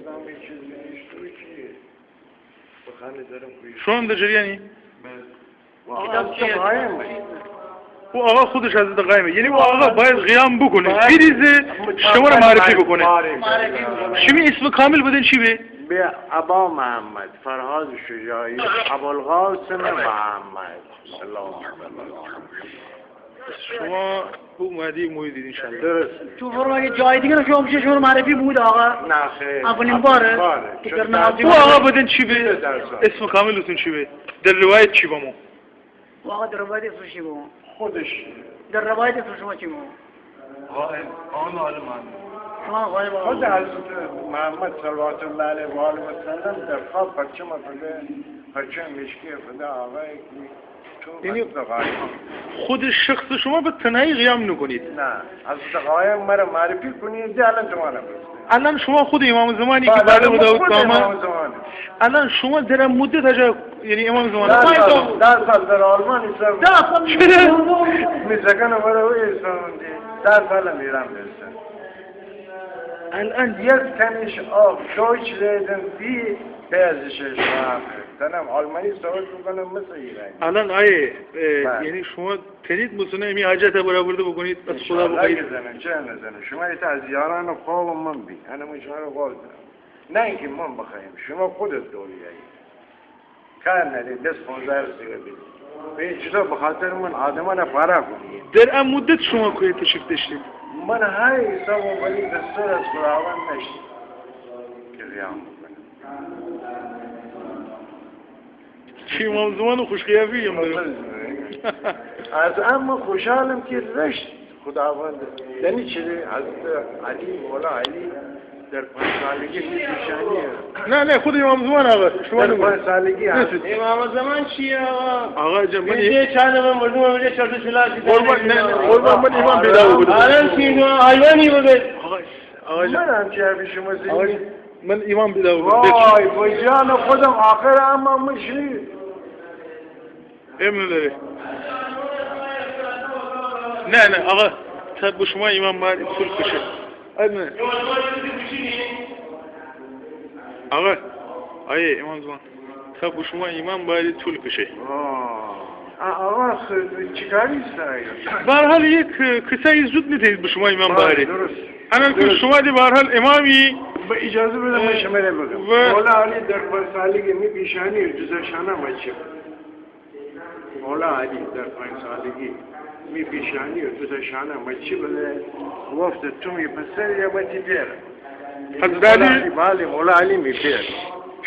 خودم یه چیزی نوشته چیه؟ بخنده دارم کویش. شو هم در جریانی؟ کتاب چیه؟ او آقا خودش از قائمه، یعنی او آقا باید قیام بکنه، بریزه شما رو معرفی بکنه. شما اسم کامل بدین چی به؟ به ابا محمد فرهاد شجاعی ابوالقاسم محمد. شما او مهدی محیدی انشالله. درست. تو فرمان جای دیگه رو شما میشه شما معرفی بود آقا. نه خیر. اولین باره. او آقا بدین چی به؟ اسم کاملتون چی به؟ در روایت چی با ما؟ او آقا در روایت اسم چی با ما؟ خودش. در روایت اسم شما چی با ما؟ غائب. آن عالم شما غایب آقا. خود حضرت محمد صلوات الله علیه و آله و سلم در خواب پرچم فده پرچم مشکی فده آقای یعنی خود شخص شما به تنهایی قیام نکنید. نه حضرت قائم مرا معرفی کنید ده الان زمانه الان شما خود امام زمانی که بعد از داوود آمد الان شما در مدت اجا یعنی امام زمان 10 سال در آلمان ایستادم 10 سال میزگن مرا ایستادم 10 سال میرم برسن الان یک کنیش آب Deutschleden wie persische Sprache دنم آلمانی صحبت میکنم مثل ایرانی. الان آیه یعنی شما تنید مسونه امی حاجت برآورده بکنید از خدا بخواید. چه نزنه شما ایت از یاران خواب من بی انا من شما رو قول دارم نه اینکه من بخوایم شما خودت دولیایی کار ندید دست 15 سیگار بید به این چیزا بخاطر من آدمان فرا کنید. در ام مدت شما کوی تشریف داشتید؟ من های حساب و ولی دستور از خداوند نشد که قیام بکنم. چی امام زمان خوشقیافی هم دارم. از اما خوشحالم که رشت خداوند یعنی چیزی حضرت علی مولا علی در 5 سالگی میشانیه. نه خود امام زمان آقا شما در 5 سالگی امام زمان چیه آقا؟ آقا جمعی یه چند من مردم میگه چرت شلاسی قربان من امام پیدا بود. الان چی حیوانی بود. آقا من هم چه حرفی شما زدید؟ من امام پیدا بود. وای با جان خودم آخر اما مشری امن داره. نه آقا تا شما امام باید طول کشه. نه آقا آیه امام زمان تا شما امام باید طول کشه. آقا چیکاری است؟ به هر حال یک کسایی زود میتونید به شما امام باید. درست. الان که شما دی به هر حال امامی به اجازه بده من شما رو بگم. مولا علی در 5 سالگی می پیشانی جزشانه مچه. مولا علی در 5 سالگی می پیشانی جزشانه مچه بله وقت تو می پسر یا مچه بیر. حضرت علی بله مولا علی می بیر.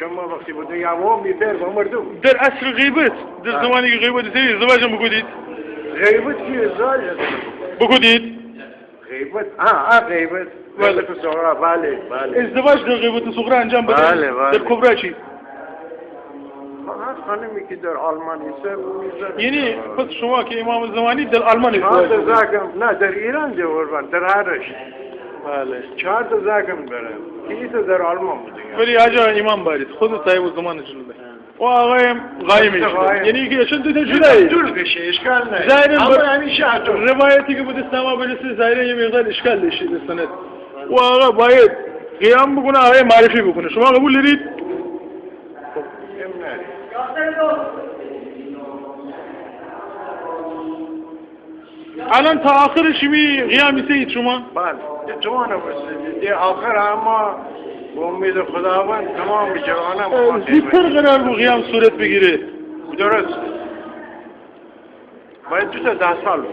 شما وقتی بوده یا و می بیر و مردم. در عصر غیبت در زمانی که غیبت سری ازدواج بکنید. غیبت کی ازدواج بکنید. غیبت غیبت بله صغرا بله ازدواج در غیبت صغرا انجام بده. بله در کبرا چی؟ خانمی که در آلمان است یعنی پس شما که امام زمانی در آلمان ازدواج نه در ایران دی قربان در هرش بله 4 تا زاگم برم که در آلمان بودیم ولی آجا امام بارید خود صاحب زمان جلوه و آقایم قایم یعنی که چون تو جدایی دور بشه اشکال نه ظاهرا همیشه روایتی که بود اسلام برسه ظاهرا یه مقدار اشکال داشته سند و آقا باید قیام بکنه آقای معرفی بکنه شما قبول دارید؟ الان تا آخرش می قیام میسید شما؟ بله جوانه بسید دی آخر اما با امید خداوند تمام جوانم زودتر قرار بود قیام صورت بگیره درست باید 2 تا 10 سال